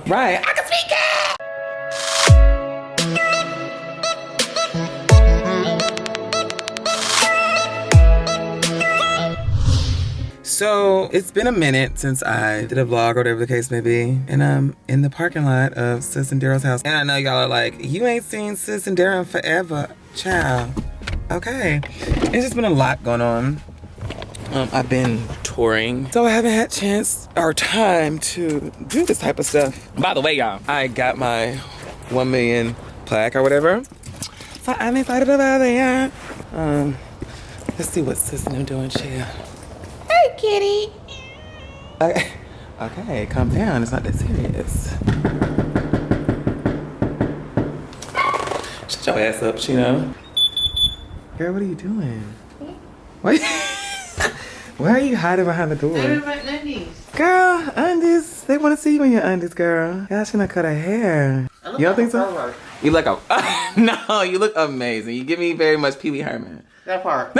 Right. I can speak it. So it's been a minute since I did a vlog or whatever the case may be, and I'm in the parking lot of Sis and Daryl's house. And I know y'all are like, you ain't seen Sis and Daryl in forever, child. Okay, it's just been a lot going on. I've been touring, so I haven't had chance or time to do this type of stuff. By the way, y'all, I got my 1 million plaque or whatever, so I'm excited about it. Let's see what Sis and them doing, chill. Hey, kitty. Okay, calm down. It's not that serious. Shut your ass up, Chino. Girl, what are you doing? What? Why are you hiding behind the door? I'm in my undies. Girl, undies. They want to see you in your undies, girl. Gosh, she not cut her hair. You don't think so? You look no, you look amazing. You give me very much Pee Wee Herman. That part.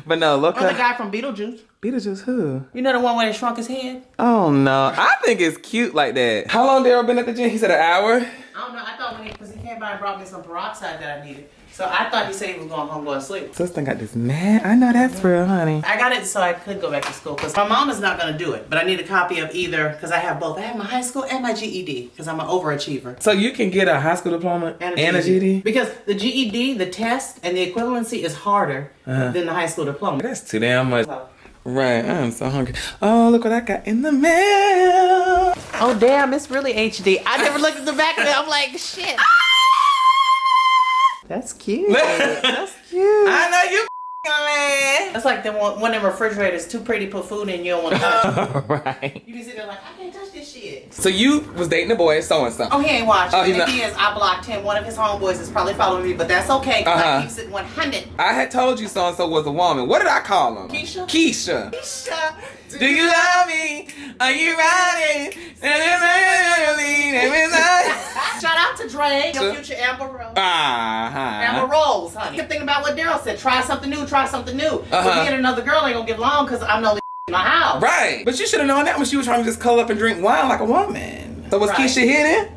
But no, look. Or the guy from Beetlejuice. Beetlejuice who? You know the one where they shrunk his head? Oh no, I think it's cute like that. How long Daryl been at the gym? He said an hour? I don't know. I thought because he came by and brought me some peroxide that I needed. So I thought he said he was going home going to sleep. Sister got this man. I know that's real, honey. I got it so I could go back to school because my mom is not going to do it. But I need a copy of either because I have both. I have my high school and my GED because I'm an overachiever. So you can get a high school diploma and a GED? Because the GED, the test, and the equivalency is harder than the high school diploma. That's too damn much. Right, I'm so hungry. Oh, look what I got in the mail. Oh, damn, it's really HD. I never looked at the back of it. I'm like, shit. That's cute. That's cute. I know you man. That's like the one of them refrigerators too pretty to put food in, you don't want to touch. Right. You be sitting there like, I can't touch this shit. So you was dating a boy, so-and-so. Oh, he ain't watching. Oh, if he is, I blocked him. One of his homeboys is probably following me, but that's okay. I keep it 100. I had told you so-and-so was a woman. What did I call him? Keisha? Keisha. Keisha. Do you love me? Are you riding? Shout out to Dre, your future Amber Rose. Amber Rose, honey. Keep thinking about what Daryl said. Try something new, try something new. But me and another girl ain't gonna get along because I'm the only in my house. Right. But you should have known that when she was trying to just cuddle up and drink wine like a woman. So was Keisha here then?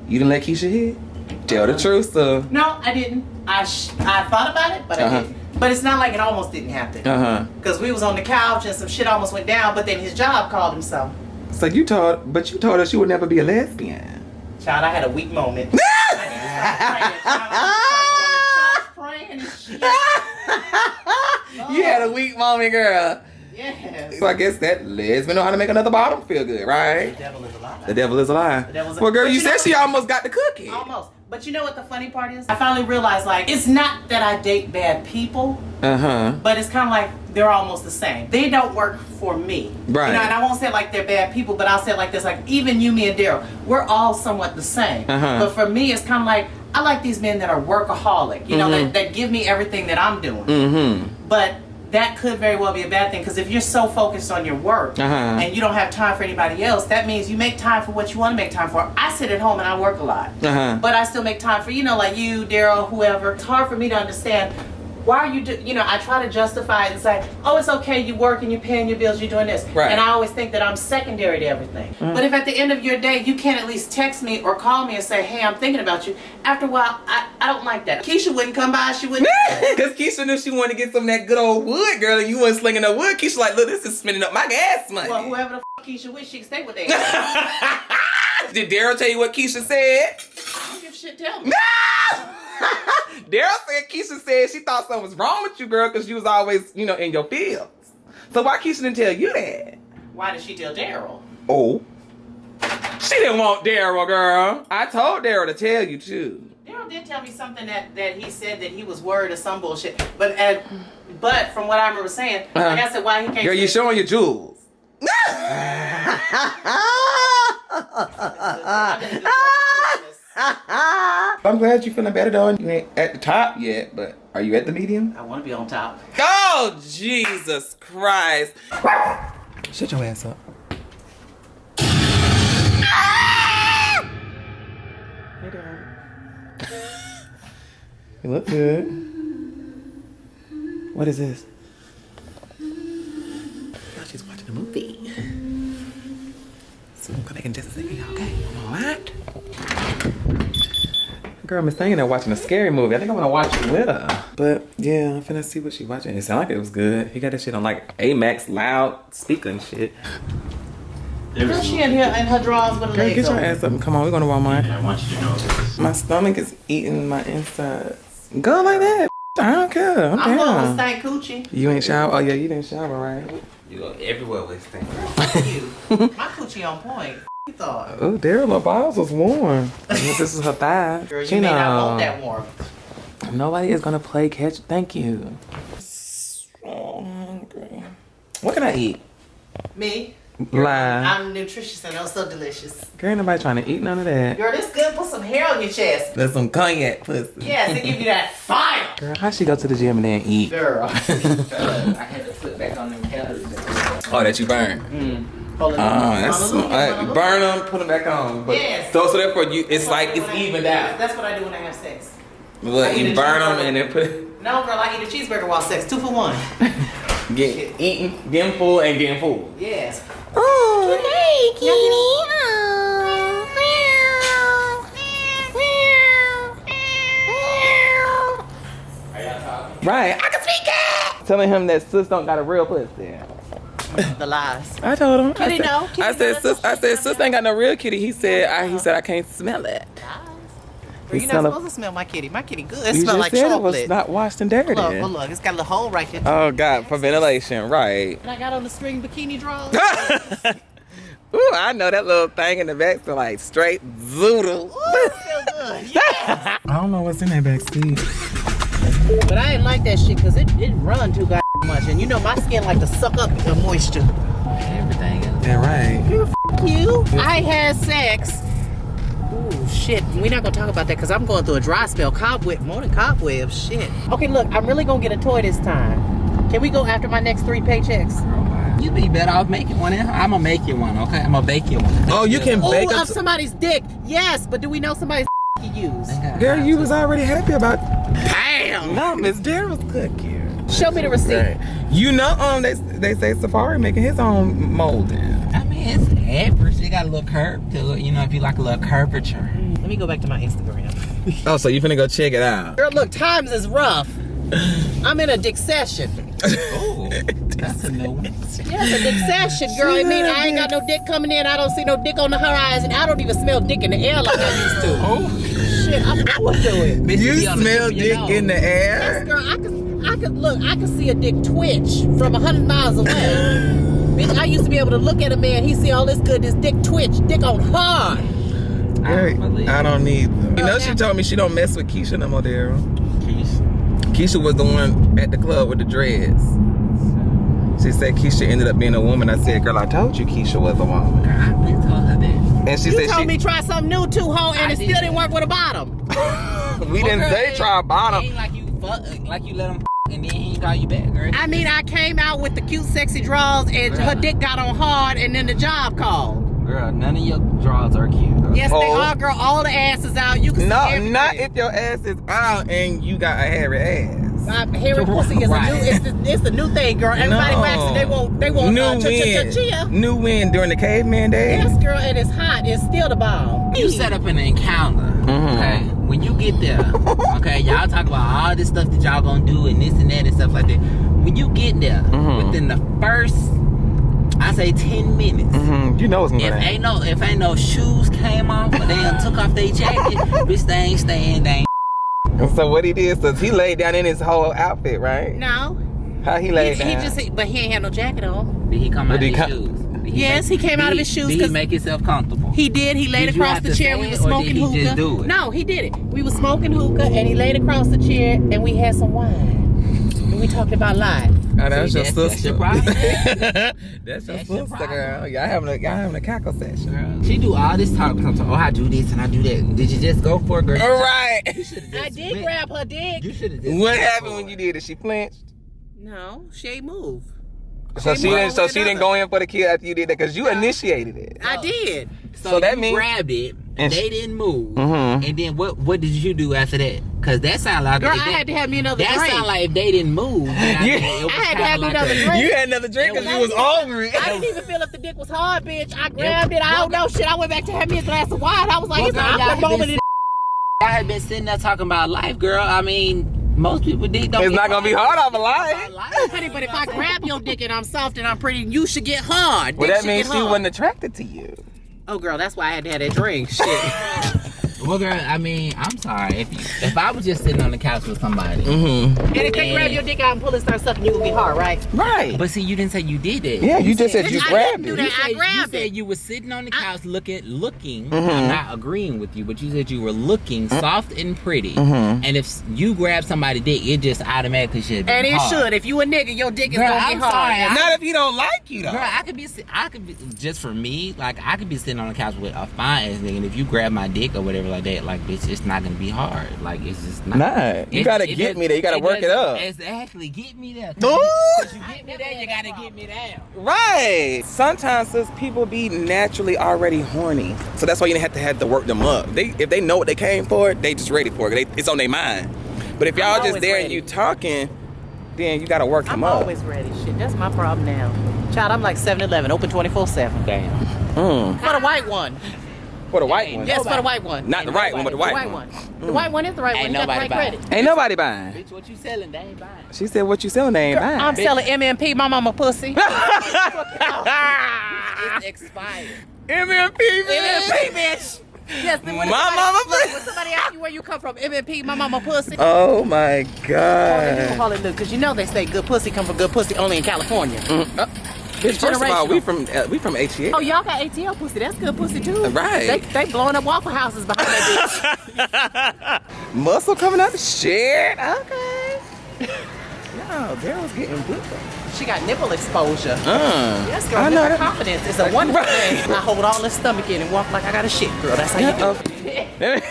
You didn't let Keisha hit? Tell the truth, so. No, I didn't. I thought about it, but I didn't. But it's not like it almost didn't happen. Because we was on the couch and some shit almost went down, but then his job called him so. So you told her she would never be a lesbian. Child, I had a weak moment. I praying and shit. You had a weak moment, girl. Yes. So I guess that lesbian know how to make another bottom feel good, right? The devil is a lie. The devil is a lie. Well, girl, you said she almost got the cookie. Almost. But you know what the funny part is? I finally realized, like, it's not that I date bad people. But it's kind of like they're almost the same. They don't work for me. Right. You know, and I won't say like they're bad people, but I'll say it like this, like even you, me, and Daryl, we're all somewhat the same. But for me, it's kind of like, I like these men that are workaholic, you know, that give me everything that I'm doing. But that could very well be a bad thing because if you're so focused on your work and you don't have time for anybody else, that means you make time for what you want to make time for. I sit at home and I work a lot, but I still make time for, you know, like you, Daryl, whoever. It's hard for me to understand why are you you know, I try to justify it and say, oh, it's okay, you work and you're paying your bills, you're doing this. Right. And I always think that I'm secondary to everything. But if at the end of your day you can't at least text me or call me and say, hey, I'm thinking about you, after a while, I don't like that. Keisha wouldn't come by, she wouldn't. Because Keisha knew she wanted to get some of that good old wood, girl, and you wasn't slinging no wood. Keisha like, look, this is spending up my gas money. Well, whoever the f Keisha with, she can stay with that. Did Daryl tell you what Keisha said? I don't give a shit, tell me. Daryl said Keisha said she thought something was wrong with you, girl, because you was always, you know, in your fields. So why Keisha didn't tell you that? Why did she tell Daryl? Oh. She didn't want Daryl, girl. I told Daryl to tell you, too. Daryl did tell me something that he said that he was worried or some bullshit. But from what I remember saying, like I said, why he can't. Girl, you showing your jewels. I'm glad you're feeling better though. You ain't at the top yet, but are you at the medium? I want to be on top. Oh, Jesus Christ. Shut your ass up. Hey, Daryl. You look good. What is this? Oh, she's watching a movie. So I'm making just a second, okay? What? Girl, Miss Thing there watching a scary movie. I think I'm gonna watch it with her. But yeah, I'm finna see what she watching. It sounded like it was good. He got that shit on like Amax loud speaker and shit. Girl, she in here in her drawers with a Girl, leg get your open. ass up. Come on, we're going to Walmart. I want you to know this. My stomach is eating my insides. Go like that. I don't care. I'm I'm going with down. stank coochie. You ain't shower? Oh yeah, you didn't shower, right? You go everywhere with things. You. My coochie on point. You thought. Oh, Daryl, my balls was warm. This is her thighs. Girl, you may not want that warm. Nobody is gonna play catch. Thank you. So hungry. What can I eat? Me? Lie. I'm nutritious and also delicious. Girl, ain't nobody trying to eat none of that. Girl, this good. Put some hair on your chest. That's some cognac pussy. Yes, it give you that fire. Girl, how she go to the gym and then eat? Girl. I had to put back on them calories. Oh, that you burn. Hold on. That's burn them, put them back on. But Yes. So therefore, it's like it's evened out. That's what I do when I have sex. Look, you burn them and then put. No, girl, I eat a cheeseburger while sex. 2 for 1. Get eating, getting full, and getting full. Yes. Oh, hey, kitty. Right, I can speak it. Telling him that sis don't got a real pussy. The lies. I told him. Kitty, no. Kitty, I said, no. sis ain't got no real kitty. He said, I can't smell it. Girl, you're not supposed to smell my kitty. My kitty good. It You smells just like said chocolate. it was not washed and dirty. Look, it's got a little hole right there. Oh God, for ventilation, right? And I got on the string bikini drawers. Ooh, I know that little thing in the back feel like straight zoodle. Ooh, it feel good. Yes. I don't know what's in that back seat. But I didn't like that shit because it run too goddamn much. And you know my skin like to suck up the moisture. Everything else. Yeah, right. You? I had sex. Ooh, shit. We're not going to talk about that because I'm going through a dry spell. More than cobwebs. Shit. Okay, look. I'm really going to get a toy this time. Can we go after my next 3 paychecks? You be better off making one. I'm gonna make you one, okay? I'm gonna bake you one. Oh, you can bake Oh, up. of somebody's dick. Yes, but do we know somebody's you use? Girl, you was already happy about. Damn. No, Miss Daryl's cooking. Show me the receipt. Right. You know, they say Safari making his own molding. I mean, it's average. They got a little curve to it, you know, if you like a little curvature. Let me go back to my Instagram. Oh, so you finna go check it out? Girl, look, times is rough. I'm in a dick session. Oh, that's a new one. Yes, a dick session, girl. I mean, I ain't got no dick coming in. I don't see no dick on the horizon. I don't even smell dick in the air like I used to. Oh, Shit, I'm forward to it. bitch, You be on the smell tip of your dick nose. in the Yes, air? girl, I could look. I could see a dick twitch from 100 miles away. Bitch, I used to be able to look at a man. He see all this good, this dick twitch, dick on hard. I don't need them. You know, she told me she don't mess with Keisha no more, Daryl. Keisha was the one at the club with the dreads. She said Keisha ended up being a woman. I said, girl, I told you Keisha was a woman. I've been told her that. And she You said told me try something new too, ho, and it still didn't work with a bottom. we didn't say try It bottom. ain't like you fuck, like you let him and then he ain't call you back, girl. I mean, I came out with the cute, sexy drawers, and her dick got on hard, and then the job called. Girl, none of your drawers are cute. Girl. Yes, they Oh. are, girl. All the ass is out. You can see No, everything. not if your ass is out and you got a hairy ass. My hairy pussy is Right. it's the new thing, girl. Everybody waxing. They want new chia. wind. New wind during the caveman days. Yes, girl, and it's hot. It's still the bomb. You set up an encounter, Mhm. okay? When you get there, okay, y'all talk about all this stuff that y'all gonna do and this and that and stuff like that. When you get there, within the first, I say 10 minutes, You know it's gonna if happen. ain't no shoes came off or they done took off their jacket, bitch, they ain't staying, they ain't. So what he did is he laid down in his whole outfit, right? No, How he laid down? but he ain't had no jacket on. Did he come out of Did he his come- shoes? Did Yes, he came out of his shoes Did he 'cause- make himself comfortable? He did. He laid Did you across have the to chair. say We it, were or did smoking he hookah. just do it? No, he did it. We were smoking hookah, and he laid across the chair, and we had some wine. And we talked about life. Oh, that's See, your that's sister. your problem. That's your That's your sister, problem. girl. Y'all having a cackle session. Girl, she do all this talk. Oh, I do this and I do that. Did you just go for it, girl? All right. You should've just I did went. grab her dick. You should have just. What went happened for when it. you did it? She flinched. No, she ain't move. So she didn't. So she didn't go. go in for the kill after you did that because you initiated it. I did. So that you means- grabbed it They didn't move. And then what did you do after that? Because that sounded like... Girl, I had to have me another drink. That sounded like if they didn't move. I had to have me another drink. You had another drink because you was hungry. I didn't even feel if the dick was hard, bitch. I grabbed it. I don't know shit. I went back to have me a glass of wine. I was like, it's an awkward moment. I had been sitting there talking about life, girl. I mean... Most people dick don't. It's not gonna be hard off a life. Honey, but if I grab your dick and I'm soft and I'm pretty, you should get hard. Well, that means she wasn't attracted to you. Oh, girl, that's why I had to have that drink. Shit. Well, girl, I mean, I'm sorry. If I was just sitting on the couch with somebody, and if they grab your dick out and pull it, start sucking, you would be hard, right? Right. But see, you didn't say you did it. Yeah, you just said you grabbed it. You said you were sitting on the couch looking. I'm not agreeing with you, but you said you were looking soft and pretty. And if you grab somebody's dick, it just automatically should be And it hard. should. If you a nigga, your dick is gonna be hard. Sorry, not if he don't like you, though. Girl, I could be just for me. Like I could be sitting on the couch with a fine ass nigga, and if you grab my dick or whatever like that, like bitch, it's not gonna be hard. Like it's just not. Nah, you gotta get me there. You gotta work it up. Exactly, get me there. Ooh. Cause you get me there, you gotta get me down. Right. Sometimes sis, people be naturally already horny, so that's why you have to work them up. If they know what they came for, they just ready for it. It's on their mind. But if y'all just there and you talking, then you gotta work them up. I'm always ready. Shit, that's my problem now. Child, I'm like 7-Eleven, open 24/7. Damn. For the white one. For the white one. Yes, for the white one. Not the right one, but the white one. The white one is the right one. Ain't You got the right nobody credit. Ain't nobody buying. Bitch, what you selling? They ain't buying. She said, "What you selling? They ain't buying." I'm selling MMP, my mama pussy. It's expired. MMP, MMP, bitch. Yes, then when mama pussy. When somebody asks you where you come from, MMP, my mama pussy. Oh my God. Call it good, because you know they say good pussy come from good pussy only in California. Bitch, first of all, we from HEA. Oh, y'all got ATL pussy. That's good pussy too. Right. They blowing up Waffle Houses behind that bitch. Muscle coming up. Shit. Okay. Yo, Daryl's getting big. She got nipple exposure. Yes, girl. I know Nipple that. confidence is a wonderful thing. I hold all this stomach in and walk like I got a shit, girl. That's how you do it.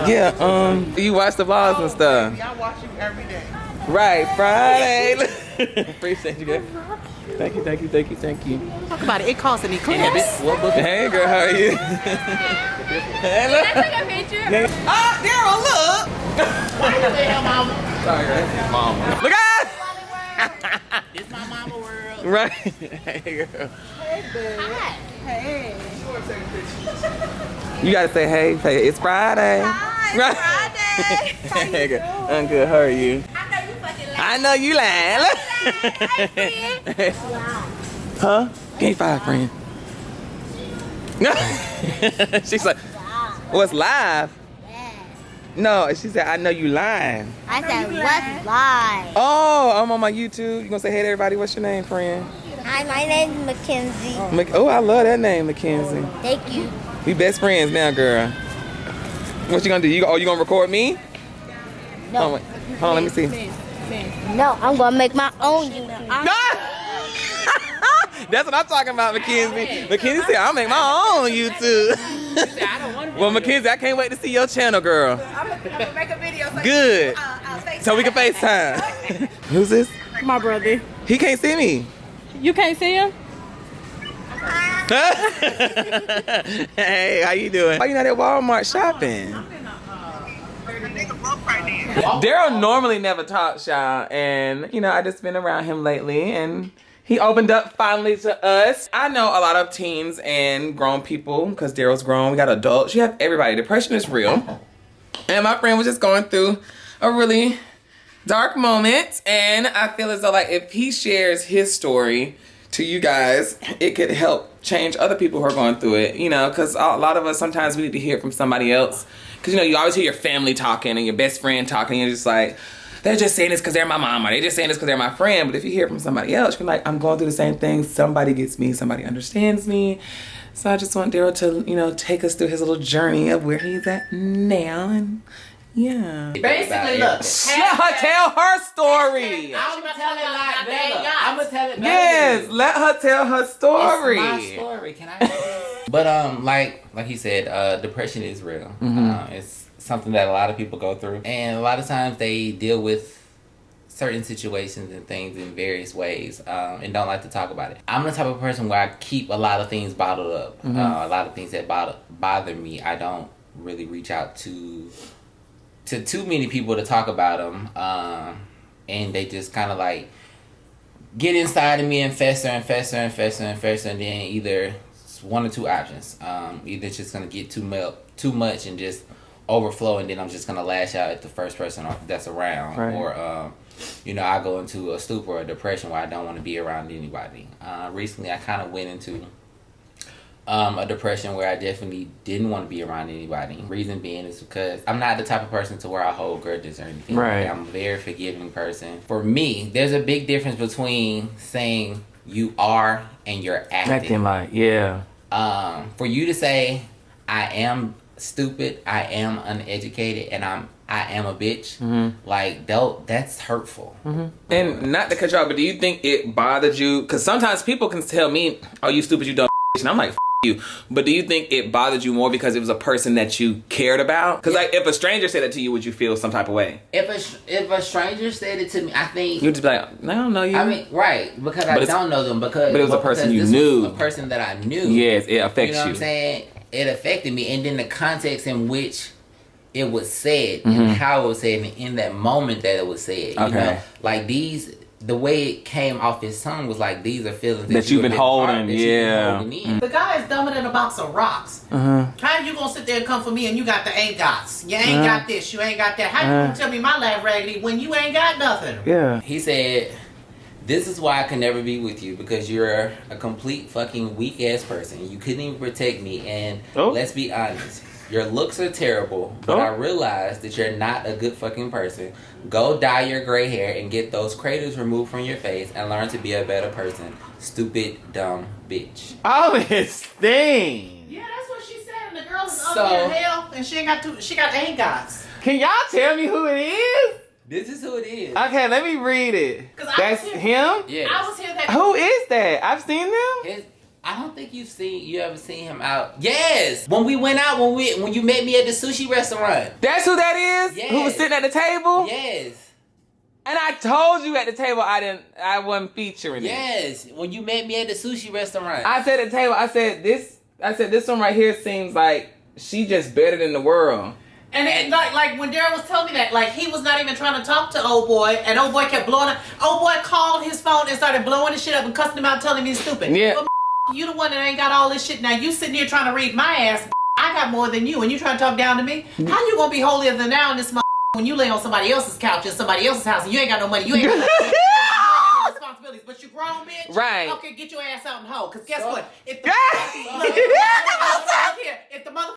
Yeah, you watch the vlogs and stuff. I watch you every day. Right, Friday. Appreciate you, girl. Thank you. Talk about it. It costs an eclipse. Hey, girl, how are you? Hey, look. Can I take a picture? Oh, Daryl, look. Mama. Sorry, girl. Mama. Look out. This my mama world. Right. Hey, girl. Hey. You gotta say hey. Say it's Friday. Hi, Right. Friday. Hey, girl. I'm good. How are you? I know you fucking lying. I know you lying. Hey, friend. Huh? Give me 5, friend. She's like, what's live? No, she said, I know you lying. I said, what's live? Oh, I'm on my YouTube. You gonna say hey to everybody? What's your name, friend? Hi, my name's Mackenzie. Oh, I love that name, Mackenzie. Thank you. We best friends now, girl. What you gonna do? You gonna record me? No. Hold on, let me see. No, I'm gonna make my own YouTube. That's what I'm talking about, Mackenzie. Mackenzie said, I'll make my own YouTube. Well, Mackenzie, I can't wait to see your channel, girl. I'm gonna make a video. So Good. So we can FaceTime. Who's this? My brother. He can't see me. You can't see him? Hey, how you doing? Why you not at Walmart shopping? Daryl normally never talks, y'all, and I just been around him lately, and he opened up finally to us. I know a lot of teens and grown people, because Daryl's grown, we got adults, you have everybody. Depression is real. And my friend was just going through a really dark moment, and I feel as though like if he shares his story to you guys, it could help change other people who are going through it, because a lot of us, sometimes we need to hear it from somebody else. Because, you always hear your family talking and your best friend talking, and you're just like, they're just saying this because they're my mom, or they're just saying this because they're my friend. But if you hear it from somebody else, you're like, I'm going through the same thing. Somebody gets me. Somebody understands me. So I just want Daryl to, take us through his little journey of where he's at now. And yeah. Basically, look. Let her tell her story. I'm gonna tell it like that. I'm gonna tell it. Yes, let her tell her story. It's my story. Can I? But like he said, depression is real. It's something that a lot of people go through, and a lot of times they deal with certain situations and things in various ways, and don't like to talk about it. I'm the type of person where I keep a lot of things bottled up. A lot of things that bother me, I don't really reach out to too many people to talk about them, and they just kind of like get inside of me and fester and fester and fester and fester, and then either it's one or two options. Either it's just gonna get too much and just overflow, and then I'm just gonna lash out at the first person that's around, right. Or I go into a stupor or a depression where I don't want to be around anybody. Recently, I kind of went into a depression where I definitely didn't want to be around anybody. Reason being is because I'm not the type of person to where I hold grudges or anything. Right. I'm a very forgiving person. For me, there's a big difference between saying you are and you're acting like, yeah. For you to say I am stupid, I am uneducated, and I am a bitch, like that's hurtful. And not to cut you off, but do you think it bothered you? Because sometimes people can tell me, "Oh, you stupid, you dumb," and I'm like, "F you." But do you think it bothered you more because it was a person that you cared about? Because like, if a stranger said it to you, would you feel some type of way? If a stranger said it to me, I think you'd just be like, "I don't know you." I mean, right? Because I don't know them. But it was a person you knew. A person that I knew. Yes, it affects you. You know what I'm saying? It affected me, and then the context in which it was said and how it was said, and in that moment that it was said. You know, like the way it came off his tongue was like, these are feelings that you've been holding. The guy is dumber than a box of rocks. How you gonna sit there and come for me and you got the ain't gots? You ain't got this, you ain't got that. How you gonna tell me my life raggedy when you ain't got nothing? Yeah. He said, "This is why I can never be with you, because you're a complete fucking weak ass person. You couldn't even protect me, and let's be honest, your looks are terrible, but I realize that you're not a good fucking person. Go dye your gray hair and get those craters removed from your face and learn to be a better person. Stupid, dumb bitch." All his thing. Yeah, that's what she said, and the girl is ugly as hell, and she got ain't gots. Can y'all tell me who it is? This is who it is. Okay, let me read it. That's him? Yes. I was here that. Who is that? I've seen them. I don't think you ever seen him out. Yes, when we went out, when you met me at the sushi restaurant. That's who that is. Yes. Who was sitting at the table. Yes. And I told you at the table I wasn't featuring it. Yes, when you met me at the sushi restaurant. I said at the table, I said this one right here seems like she just better than the world. And it, like when Daryl was telling me that, like he was not even trying to talk to old boy, and old boy kept blowing up. Old boy called his phone and started blowing his shit up and cussing him out, telling me he's stupid. Yeah. Well, you the one that ain't got all this shit. Now you sitting here trying to read my ass. I got more than you, and you trying to talk down to me. How you gonna be holier than thou in this when you lay on somebody else's couch in somebody else's house and you ain't got no money? You ain't got no responsibilities, but you grown, bitch. Right. Okay, get your ass out and hoe. Cause guess what? If the mother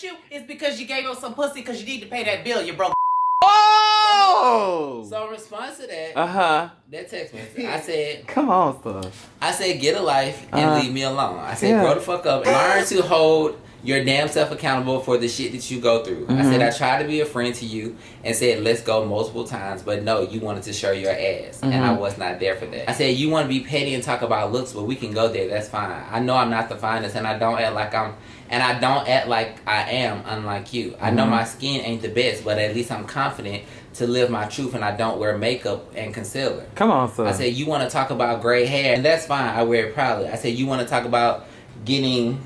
you, it's because you gave up some pussy because you need to pay that bill. You broke. Oh! So in response to that, that text message, I said, "Come on, sir." I said, "Get a life and leave me alone." I said, "Grow the fuck up and learn to hold your damn self accountable for the shit that you go through." I said, "I tried to be a friend to you and said, let's go multiple times, but no, you wanted to show your ass, and I was not there for that." I said, "You want to be petty and talk about looks, but we can go there. That's fine. I know I'm not the finest, and I don't act like I am, unlike you. I know my skin ain't the best, but at least I'm confident to live my truth, and I don't wear makeup and concealer." Come on, sir. I said, "You want to talk about gray hair, and that's fine. I wear it proudly." I said, "You want to talk about getting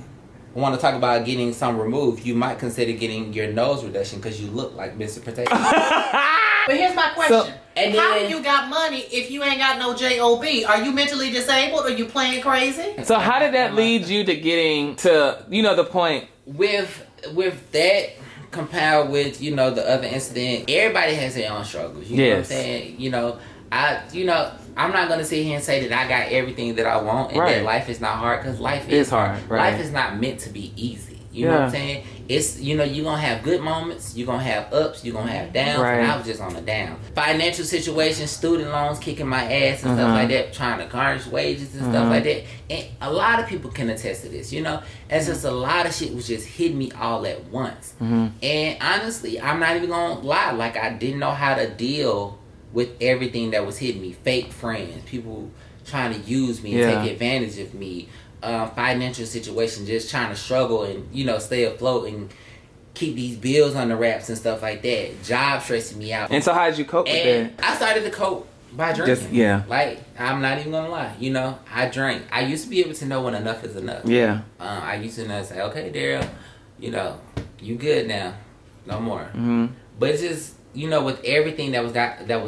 some removed. You might consider getting your nose reduction because you look like Mr. Potato." But here's my question. So, how you got money if you ain't got no job? Are you mentally disabled or you playing crazy? So how did that lead you to getting to, the point? With that compared with, the other incident, everybody has their own struggles. You know what I'm saying? I'm not going to sit here and say that I got everything that I want and that life is not hard, because life is hard. Right. Life is not meant to be easy. You know what I'm saying? It's, you're going to have good moments, you're going to have ups, you're going to have downs, and I was just on the down. Financial situations, student loans kicking my ass and stuff like that, trying to garnish wages and stuff like that. And a lot of people can attest to this, It's just a lot of shit was just hitting me all at once. And honestly, I'm not even going to lie, like I didn't know how to deal with everything that was hitting me. Fake friends, people trying to use me and take advantage of me. Financial situation, just trying to struggle and stay afloat and keep these bills on the wraps and stuff like that. Job stressing me out. And so how did you cope with that? I started to cope By drinking. Just, yeah. Like, I'm not even gonna lie. You know, I drank. I used to be able to know when enough is enough. Yeah. I used to know, say, okay, Daryl, you know, you good now. No more. Mm-hmm. But it's just, you know, with everything that was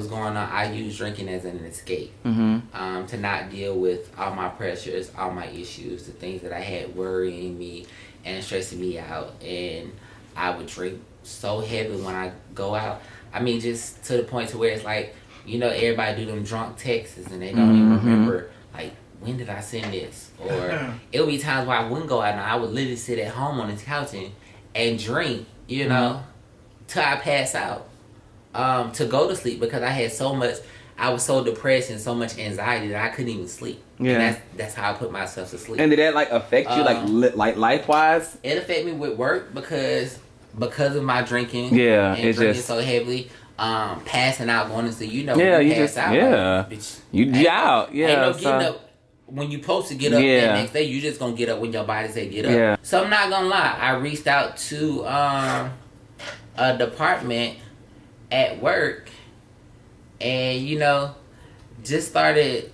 going on, I used drinking as an escape. Mm-hmm. To not deal with all my pressures, all my issues, the things that I had worrying me and stressing me out. And I would drink so heavy when I go out. I mean, just to the point to where it's like, you know, everybody do them drunk texts and they don't even remember, like, when did I send this? Or it'll be times where I wouldn't go out and I would literally sit at home on the couch and drink, you know, till I pass out, to go to sleep, because I had so much, I was so depressed and so much anxiety that I couldn't even sleep. Yeah. And that's how I put myself to sleep. And did that like affect you like life-wise? It affected me with work because of my drinking. Yeah, and drinking so heavily. Passing out, going to sleep. You know, yeah, when you pass just out, yeah, like, bitch, you out. Yeah, ain't no so. getting up when you supposed to get up. Yeah. The next day, you just gonna get up when your body say get up. Yeah. So I'm not gonna lie. I reached out to a department at work, and you know, just started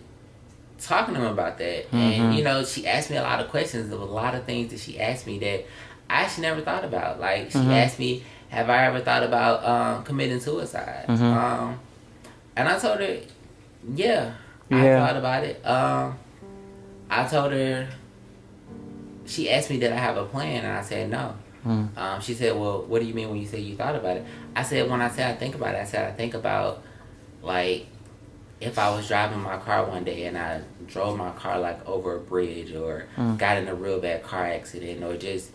talking to them about that. And you know, she asked me a lot of questions. There was a lot of things that she asked me that I actually never thought about. Like she asked me, have I ever thought about committing suicide? And I told her, yeah, I thought about it. I told her, she asked me, did I have a plan? And I said, no. She said, well, what do you mean when you say you thought about it? I said, when I say I think about it, I said I think about, like, if I was driving my car one day and I drove my car like over a bridge or got in a real bad car accident or just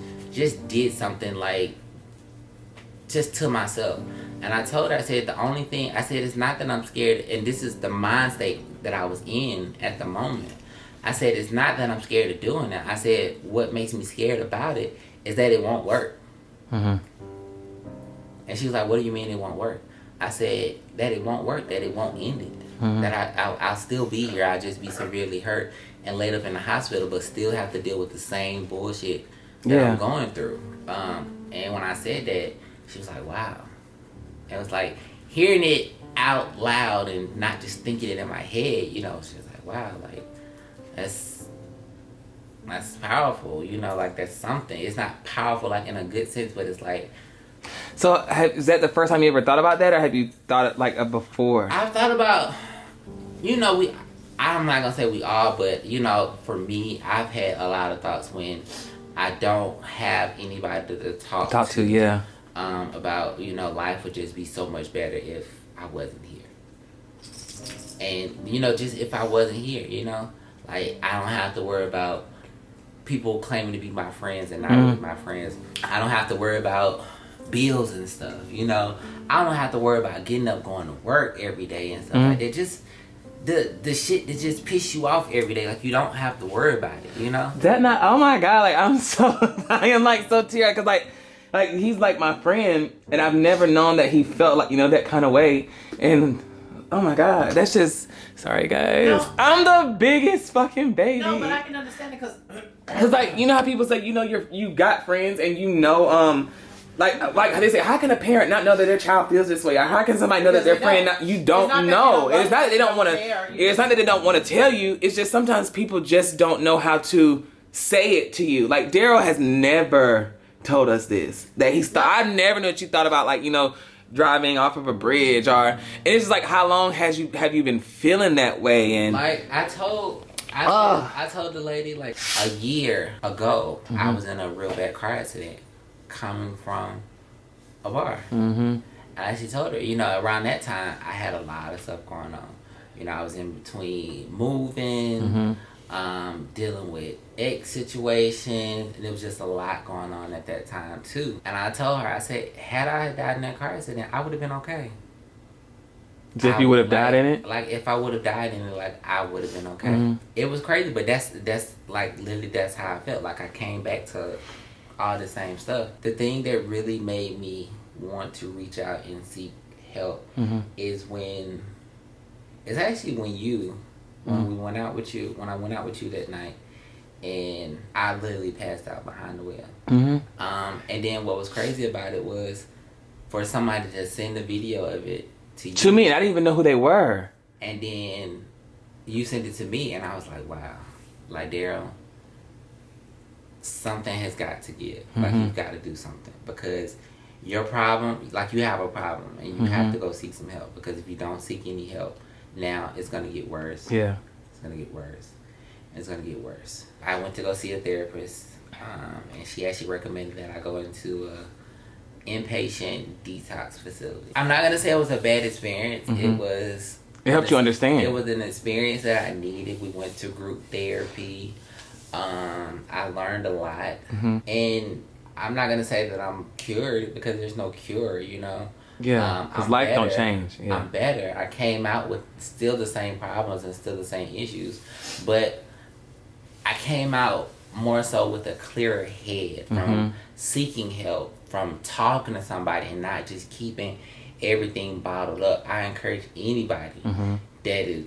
did something like just to myself. And I told her, I said, the only thing, I said, it's not that I'm scared, and this is the mind state that I was in at the moment. I said, it's not that I'm scared of doing that. I said, what makes me scared about it is that it won't work. And she was like, what do you mean it won't work? I said, that it won't work, that it won't end it. That I'll still be here, I'll just be severely hurt and laid up in the hospital, but still have to deal with the same bullshit that I'm going through. And when I said that, she was like, wow. It was like hearing it out loud and not just thinking it in my head, you know, she was like, wow, like that's powerful, you know, like that's something. It's not powerful like in a good sense, but it's like. So is that the first time you ever thought about that, or have you thought it like before? I've thought about, you know, I'm not gonna say we all, but you know, for me, I've had a lot of thoughts when I don't have anybody to talk to. Yeah. About, you know, life would just be so much better if I wasn't here. And, you know, just if I wasn't here, you know, like I don't have to worry about people claiming to be my friends and not really my friends. I don't have to worry about bills and stuff, you know. I don't have to worry about getting up, going to work every day and stuff like that. Just the shit that just piss you off every day, like you don't have to worry about it, you know. Oh my god, like I am like so teary because like he's like my friend, and I've never known that he felt like, you know, that kind of way. And oh my god, that's just, sorry guys, no, I'm the biggest fucking baby. No, but I can understand it because like, you know how people say, you know, you got friends and you know, like they say, how can a parent not know that their child feels this way? Or how can somebody know that their friend you don't know? It's not that they don't want to. It's not that they don't want to tell you. It's just sometimes people just don't know how to say it to you. Like Daryl has never told us this, that I never knew that you thought about, like, you know, driving off of a bridge, or, and it's just like, how long have you been feeling that way? And like I told the lady like a year ago, I was in a real bad car accident coming from a bar. I actually told her, you know, around that time I had a lot of stuff going on. You know, I was in between moving, dealing with ex situations, and there was just a lot going on at that time too. And I told her, I said, had I died in that car accident, I would have been okay. If you would have died in it? Like if I would have died in it, like I would have been okay. It was crazy, but that's like literally that's how I felt. Like I came back to all the same stuff. The thing that really made me want to reach out and seek help is when we went out with you, when I went out with you that night, and I literally passed out behind the wheel. And then what was crazy about it was for somebody to send the video of it to you. To me, I didn't even know who they were. And then you sent it to me, and I was like, wow. Like, Daryl, something has got to give. Like, you've got to do something. Because your problem, like, you have a problem, and you have to go seek some help. Because if you don't seek any help, now it's going to get worse. Yeah. It's going to get worse. It's going to get worse. I went to go see a therapist, and she actually recommended that I go into a inpatient detox facility. I'm not going to say it was a bad experience. It helped you understand. It was an experience that I needed. We went to group therapy. I learned a lot. And I'm not going to say that I'm cured, because there's no cure, you know. Yeah, because life better. don't change. Yeah. I'm better. I came out with still the same problems and still the same issues, but I came out more so with a clearer head from seeking help, from talking to somebody, and not just keeping everything bottled up. I encourage anybody that is,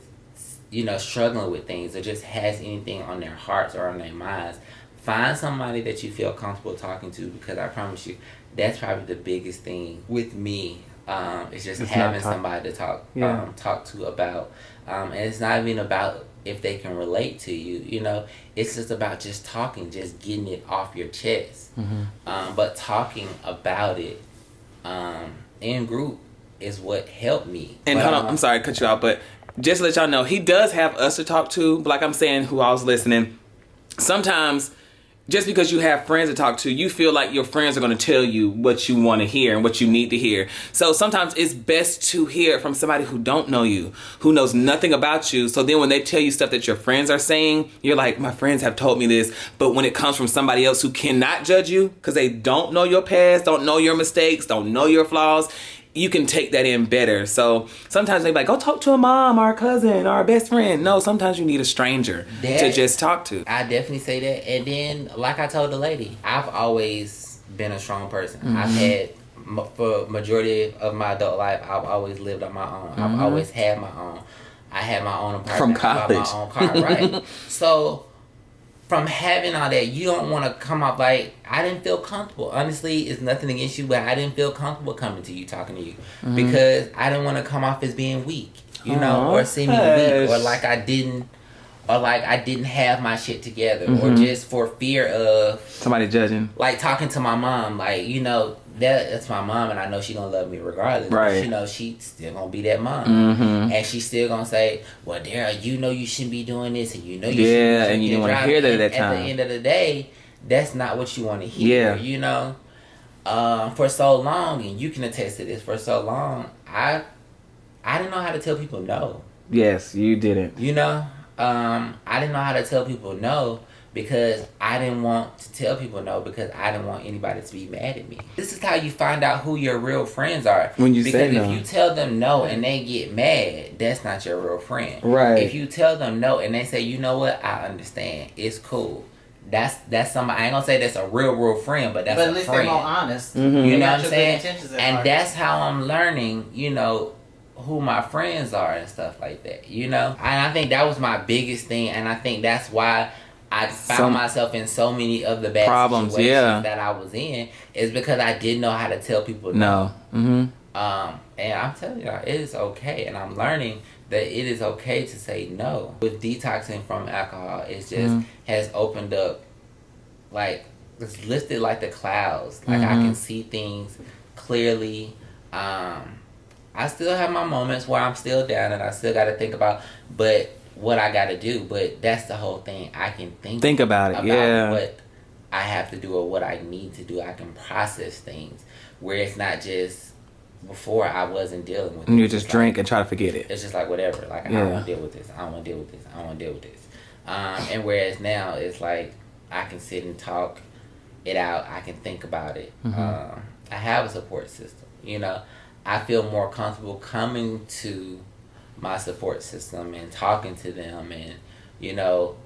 you know, struggling with things or just has anything on their hearts or on their minds, find somebody that you feel comfortable talking to, because I promise you, that's probably the biggest thing with me. It's just having somebody to talk to about. And it's not even about if they can relate to you, you know. It's just about just talking, just getting it off your chest. But talking about it in group is what helped me. And hold on, I'm sorry to cut you off, but just to let y'all know, he does have us to talk to. But like I'm saying, who I was listening, sometimes just because you have friends to talk to, you feel like your friends are going to tell you what you want to hear and what you need to hear. So sometimes it's best to hear it from somebody who don't know you, who knows nothing about you. So then when they tell you stuff that your friends are saying, you're like, my friends have told me this. But when it comes from somebody else who cannot judge you because they don't know your past, don't know your mistakes, don't know your flaws, you can take that in better. So sometimes they be like, go talk to a mom or a cousin or a best friend. No, sometimes you need a stranger to just talk to. I definitely say that. And then, like I told the lady, I've always been a strong person. I've had, for majority of my adult life, I've always lived on my own. I've always had my own. I had my own apartment. From college. My own car, right? So from having all that, you don't want to come up like, I didn't feel comfortable. Honestly, it's nothing against you, but I didn't feel comfortable coming to you, talking to you, because I didn't want to come off as being weak, you know, or seeming weak, or like I didn't have my shit together, or just for fear of somebody judging. Like talking to my mom, like, you know, that's my mom, and I know she gonna love me regardless. Right. But, you know, she still gonna be that mom, and she still gonna say, "Well, Daryl, you know you shouldn't be doing this, and you know you shouldn't." And you don't want to hear that at that time. At the end of the day, that's not what you want to hear. You know, for so long, and you can attest to this. For so long, I didn't know how to tell people no. Yes, you didn't. You know, I didn't know how to tell people no, because I didn't want to tell people no, because I didn't want anybody to be mad at me. This is how you find out who your real friends are. When you say no. Because if you tell them no and they get mad, that's not your real friend. Right. If you tell them no and they say, you know what, I understand, it's cool. That's somebody, I ain't gonna say that's a real friend, but that's a friend. But at least they're more honest. You know what I'm saying? And heart. that's how I'm learning, you know, who my friends are and stuff like that, you know? And I think that was my biggest thing, and I think that's why I found myself in so many of the bad problems, situations that I was in, is because I didn't know how to tell people no. And I'm telling you, it is okay, and I'm learning that it is okay to say no. With detoxing from alcohol, it just has opened up, like, it's lifted like the clouds. Like, I can see things clearly. I still have my moments where I'm still down and I still got to think about what I got to do. But that's the whole thing. I can think about it. What I have to do or what I need to do. I can process things where it's not just before I wasn't dealing with it. And you just drink and try to forget it. It's just like whatever. Like, I don't want to deal with this. I don't want to deal with this. I don't want to deal with this. And whereas now it's like I can sit and talk it out. I can think about it. I have a support system, you know. I feel more comfortable coming to my support system and talking to them, and, you know,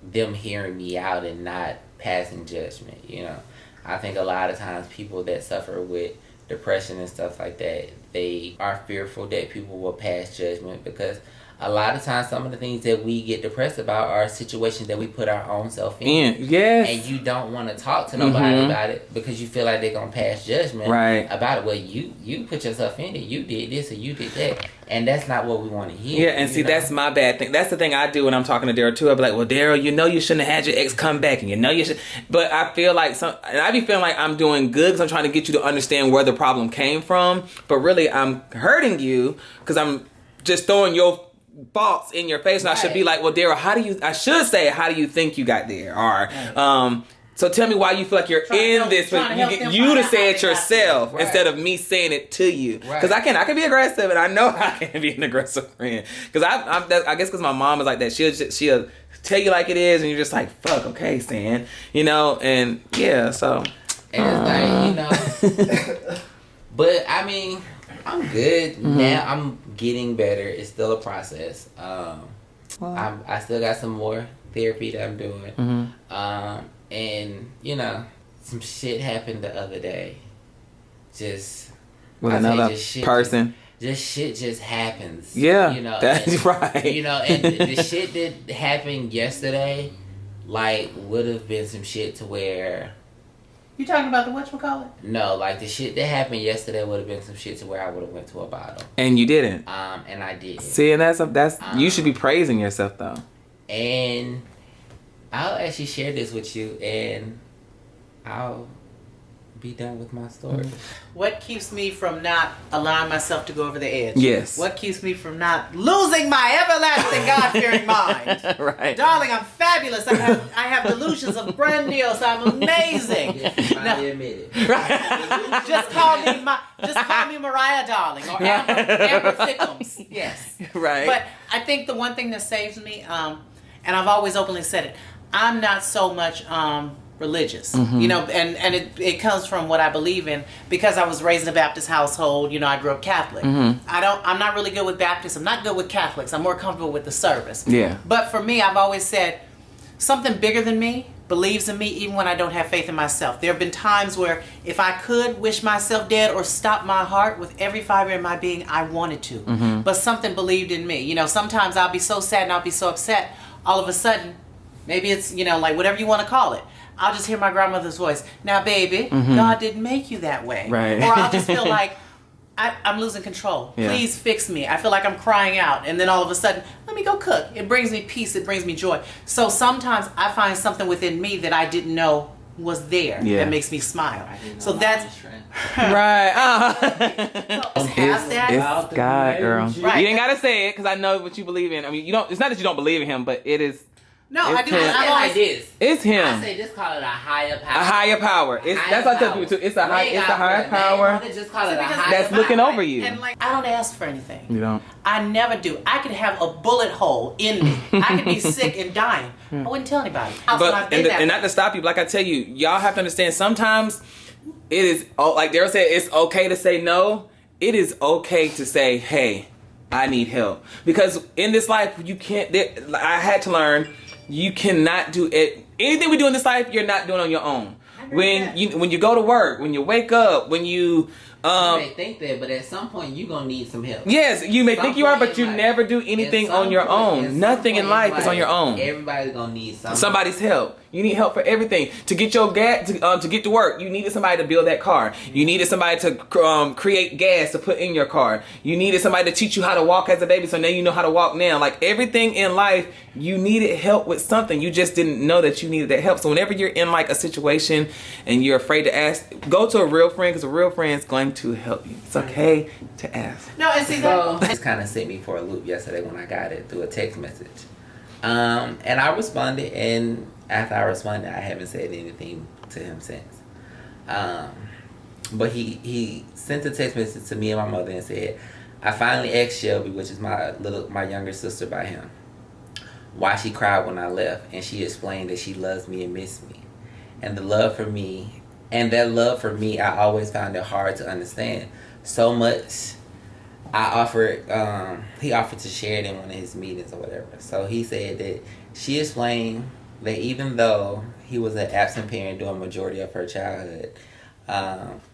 them hearing me out and not passing judgment, you know. I think a lot of times people that suffer with depression and stuff like that, they are fearful that people will pass judgment, because a lot of times some of the things that we get depressed about are situations that we put our own self in. Yes. And you don't want to talk to nobody about it because you feel like they're going to pass judgment about it. Well, you put yourself in it. You did this or you did that. And that's not what we want to hear. Yeah, and see, that's my bad thing. That's the thing I do when I'm talking to Daryl, too. I'll be like, well, Daryl, you know you shouldn't have had your ex come back, and you know you should. But I feel like and I be feeling like I'm doing good because I'm trying to get you to understand where the problem came from. But really, I'm hurting you because I'm just throwing your faults in your face. And I should be like, well, Daryl, I should say, how do you think you got there? Or, so tell me why you feel like you're in this. But you get you to say it yourself instead of me saying it to you. Because I can be aggressive, and I know I can be an aggressive friend. Because I guess because my mom is like that. She'll tell you like it is, and you're just like, fuck, okay, Stan. You know, and yeah, so. And it's like, you know. But I mean, I'm good now. I'm getting better. It's still a process. I still got some more therapy that I'm doing. And you know, some shit happened the other day. Just with another person. Just shit just happens. Yeah, you know, that's right. You know, and the shit that happened yesterday, like, would have been some shit to where. You talking about the whatchamacallit? No, like the shit that happened yesterday would have been some shit to where I would have went to a bottle. And you didn't. And I did. See, and that's you should be praising yourself though. And I'll actually share this with you, and I'll be done with my story. What keeps me from not allowing myself to go over the edge? Yes. What keeps me from not losing my everlasting God-fearing mind? Right. Darling, I'm fabulous. I have delusions of grandiose. I'm amazing. Yes, I admit it. Right. Just call me Mariah Darling or Amber Thickums. Yes. Right. But I think the one thing that saves me, and I've always openly said it, I'm not so much religious, you know, and it comes from what I believe in because I was raised in a Baptist household. You know, I grew up Catholic. I'm not really good with Baptists. I'm not good with Catholics. I'm more comfortable with the service. Yeah. But for me, I've always said something bigger than me believes in me even when I don't have faith in myself. There have been times where if I could wish myself dead or stop my heart with every fiber in my being, I wanted to. But something believed in me. You know, sometimes I'll be so sad and I'll be so upset. All of a sudden, maybe it's, you know, like whatever you want to call it, I'll just hear my grandmother's voice. Now, baby, God didn't make you that way. Right. Or I'll just feel like I'm losing control. Yeah. Please fix me. I feel like I'm crying out. And then all of a sudden, let me go cook. It brings me peace. It brings me joy. So sometimes I find something within me that I didn't know was there that makes me smile. So that's... Right. It's God, girl. Right. You ain't gotta say it because I know what you believe in. I mean, you don't. It's not that you don't believe in him, but it is. No, it's I do. him. I like this. It's him. I say just call it a higher power. A higher power. That's what I tell people too. It's a higher power Just call it a higher that's power. looking over you. And like, I don't ask for anything. You don't. I never do. I could have a bullet hole in me. I could be sick and dying. I wouldn't tell anybody. But and not to stop you, but like I tell you, y'all have to understand. Sometimes it is like Daryl said. It's okay to say no. It is okay to say, hey, I need help, because in this life you can't. I had to learn. You cannot do it. Anything we do in this life, you're not doing on your own. When you go to work, when you wake up, when you You may think that, but at some point you're gonna need some help. Yes, you may think you are, but you never do anything on your own. Nothing in life is on your own. Everybody's gonna need somebody's help. You need help for everything. To get your gas, to get to work, you needed somebody to build that car. You needed somebody to create gas to put in your car. You needed somebody to teach you how to walk as a baby, so now you know how to walk now. Like everything in life, you needed help with something. You just didn't know that you needed that help. So whenever you're in like a situation and you're afraid to ask, go to a real friend, because a real friend is going to help you. It's okay to ask. No, and see that just kind of sent me for a loop yesterday when I got it through a text message. And I responded, and after I responded, I haven't said anything to him since. But he sent a text message to me and my mother and said, I finally asked Shelby, which is my younger sister by him, why she cried when I left, and she explained that she loves me and missed me. And that love for me, I always found it hard to understand. So much he offered to share it in one of his meetings or whatever. So he said that she explained that even though he was an absent parent during the majority of her childhood,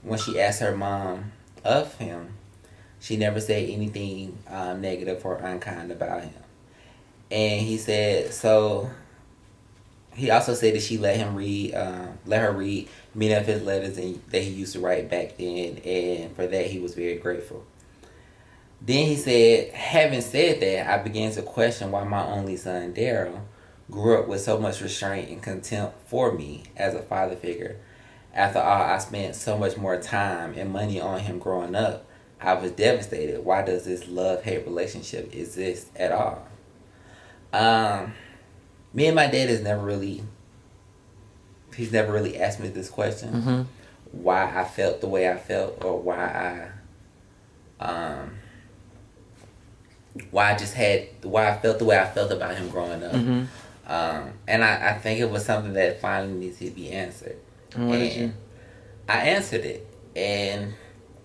when she asked her mom of him, she never said anything negative or unkind about him. And he said, so he also said that she let her read many of his letters and that he used to write back then, and for that he was very grateful. Then he said, having said that, I began to question why my only son, Daryl, grew up with so much restraint and contempt for me as a father figure. After all, I spent so much more time and money on him growing up. I was devastated. Why does this love-hate relationship exist at all? Me and my dad he's never really asked me this question. Why I felt the way I felt, or why I felt the way I felt about him growing up. And I think it was something that finally needs to be answered. And I answered it, and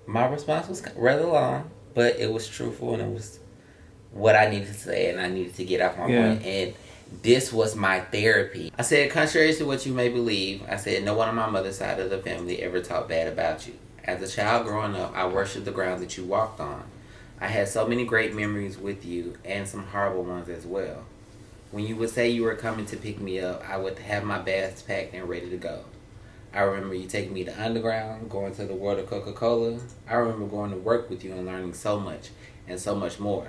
my response was rather long, but it was truthful, and it was what I needed to say, and I needed to get off my point. And this was my therapy. I said, contrary to what you may believe, I said, no one on my mother's side of the family ever talked bad about you. As a child growing up, I worshipped the ground that you walked on. I had so many great memories with you, and some horrible ones as well. When you would say you were coming to pick me up, I would have my bags packed and ready to go. I remember you taking me to Underground, going to the world of Coca-Cola. I remember going to work with you and learning so much and so much more.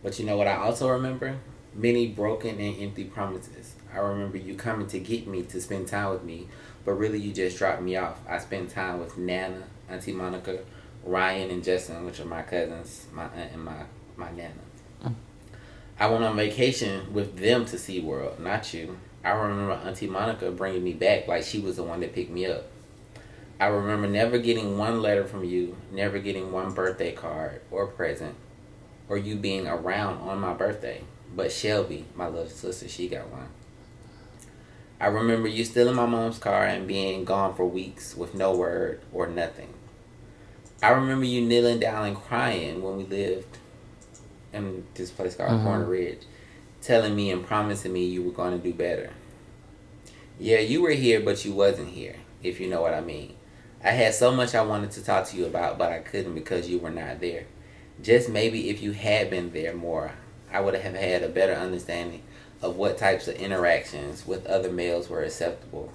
But you know what I also remember? Many broken and empty promises. I remember you coming to get me to spend time with me, but really you just dropped me off. I spent time with Nana, Auntie Monica, Ryan, and Justin, which are my cousins, my aunt and my Nana. I went on vacation with them to SeaWorld, not you. I remember Auntie Monica bringing me back like she was the one that picked me up. I remember never getting one letter from you, never getting one birthday card or present, or you being around on my birthday. But Shelby, my little sister, she got one. I remember you stealing my mom's car and being gone for weeks with no word or nothing. I remember you kneeling down and crying when we lived in this place called Corner Ridge, telling me and promising me you were going to do better. Yeah, you were here, but you wasn't here, if you know what I mean. I had so much I wanted to talk to you about, but I couldn't because you were not there. Just maybe if you had been there more, I would have had a better understanding of what types of interactions with other males were acceptable,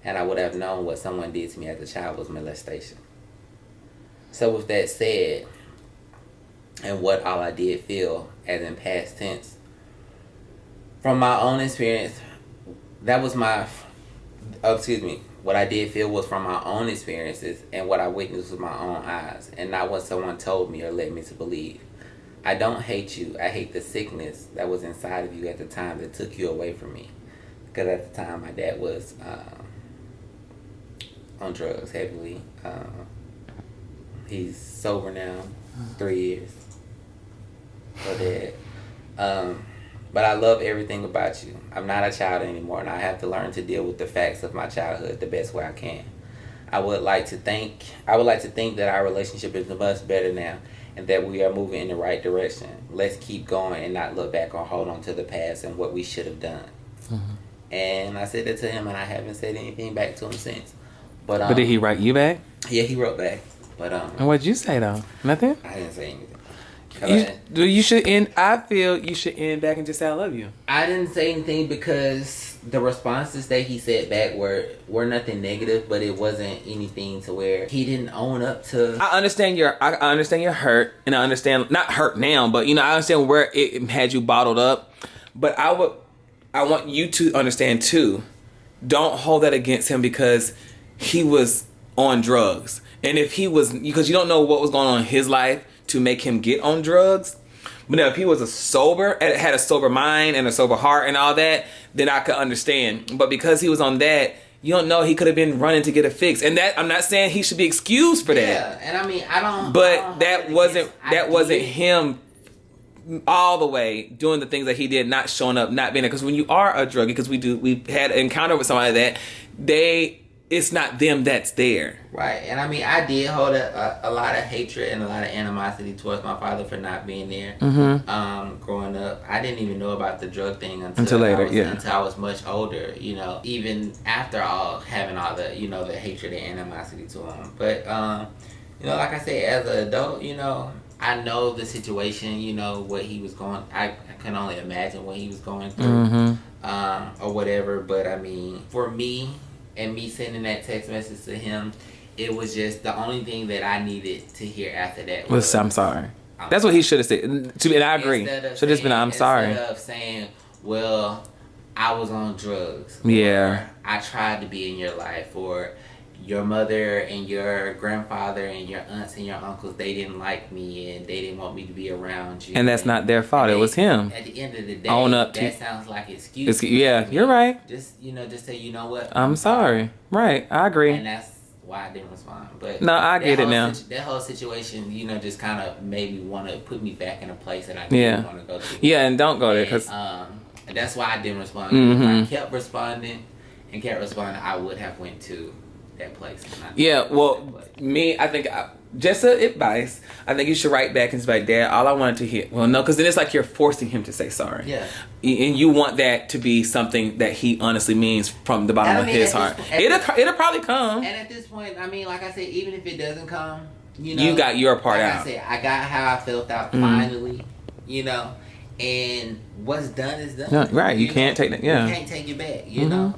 and I would have known what someone did to me as a child was molestation. So with that said, and what all I did feel, as in past tense, from my own experience, what I did feel was from my own experiences and what I witnessed with my own eyes, and not what someone told me or led me to believe. I don't hate you. I hate the sickness that was inside of you at the time that took you away from me. Because at the time, my dad was on drugs heavily. He's sober now, 3 years. So Dad. But I love everything about you. I'm not a child anymore, and I have to learn to deal with the facts of my childhood the best way I can. I would like to think that our relationship is much better now, and that we are moving in the right direction. Let's keep going and not look back or hold on to the past and what we should have done. And I said that to him, and I haven't said anything back to him since. But did he write you back? Yeah, he wrote back. But and what'd you say though? Nothing? I didn't say anything. You should end. I feel you should end back and just say I love you. I didn't say anything because the responses that he said back were nothing negative, but it wasn't anything to where he didn't own up to. I understand your hurt, and I understand not hurt now, but I understand where it had you bottled up. But I want you to understand too. Don't hold that against him because he was on drugs, and if he was, because you don't know what was going on in his life to make him get on drugs. But now if he was had a sober mind and a sober heart and all that, then I could understand. But because he was on that, you don't know, he could have been running to get a fix. And that, I'm not saying he should be excused for that. Yeah, and I mean, I don't. But that wasn't him all the way doing the things that he did, not showing up, not being there. Because when you are a druggie, because we've had an encounter with somebody that it's not them that's there. Right. And I mean, I did hold a lot of hatred and a lot of animosity towards my father for not being there. Growing up, I didn't even know about the drug thing until later. Until I was much older, even after having all the, the hatred and animosity to him. But, like I said, as an adult, I know the situation, you know, what he was going, I can only imagine what he was going through, or whatever, but I mean, for me, and me sending that text message to him, it was just the only thing that I needed to hear after that was, I'm sorry. That's what he should have said. And I agree. Should have just been, I'm sorry. Instead of saying, well, I was on drugs. Yeah. Or I tried to be in your life, or your mother and your grandfather and your aunts and your uncles, they didn't like me and they didn't want me to be around you. And that's not their fault. It was him. At the end of the day, Own up that sounds like excuse. Yeah, you're right. Just, you know, just say, you know what? I'm sorry. Right. I agree. And that's why I didn't respond. But no, I get it now. That whole situation, you know, just kind of made me want to put me back in a place that I didn't want to go to. Yeah, and don't go there because. And that's why I didn't respond. If I kept responding, I would have went to that place. Yeah, well, me, I think, just a advice, I think you should write back and say, like, Dad, all I wanted to hear, well, no, because then it's like you're forcing him to say sorry. Yeah. And you want that to be something that he honestly means from the bottom of his heart. It'll probably come. And at this point, I mean, like I said, even if it doesn't come, you know. You got your part out. Like I said, I got how I felt out finally, you know. And what's done is done. No, right, you can't take that, yeah. You can't take it back, you know.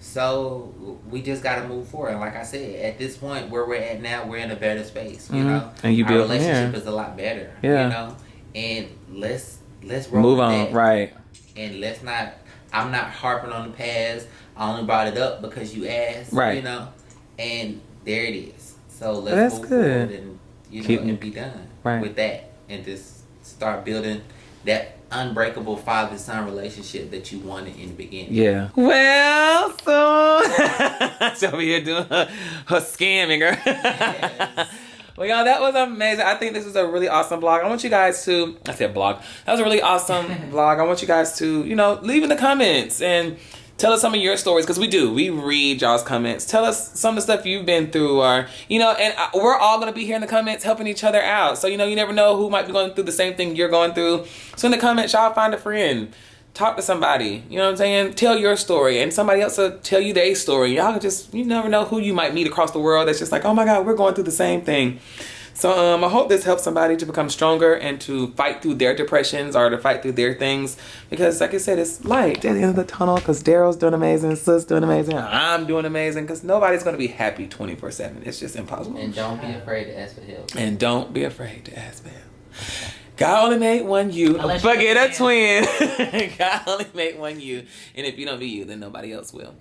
So we just got to move forward. And like I said, at this point where we're at now, we're in a better space, you know. And you our build relationship is a lot better, you know. And let's roll move with on, that. right. And let's not. I'm not harping on the past. I only brought it up because you asked, right? You know. And there it is. So let's move forward and and be done with that, and just start building that unbreakable father-son relationship that you wanted in the beginning. Yeah. Well, so she's over here doing her scamming her. Yes. Well, y'all, that was amazing. I think this is a really awesome vlog. I want you guys to, I said vlog. That was a really awesome vlog. I want you guys to, leave in the comments and tell us some of your stories, because we read y'all's comments. Tell us some of the stuff you've been through, or, and we're all going to be here in the comments helping each other out. So, you never know who might be going through the same thing you're going through. So in the comments, y'all find a friend. Talk to somebody. You know what I'm saying? Tell your story, and somebody else will tell you their story. Y'all can you never know who you might meet across the world that's just like, oh my God, we're going through the same thing. So I hope this helps somebody to become stronger and to fight through their depressions or to fight through their things. Because like I said, it's light at the end of the tunnel, because Daryl's doing amazing, Sis doing amazing, I'm doing amazing, because nobody's going to be happy 24/7. It's just impossible. And don't be afraid to ask for help. And don't be afraid to ask for help. God only made one you. Forget a twin. God only made one you. And if you don't be you, then nobody else will.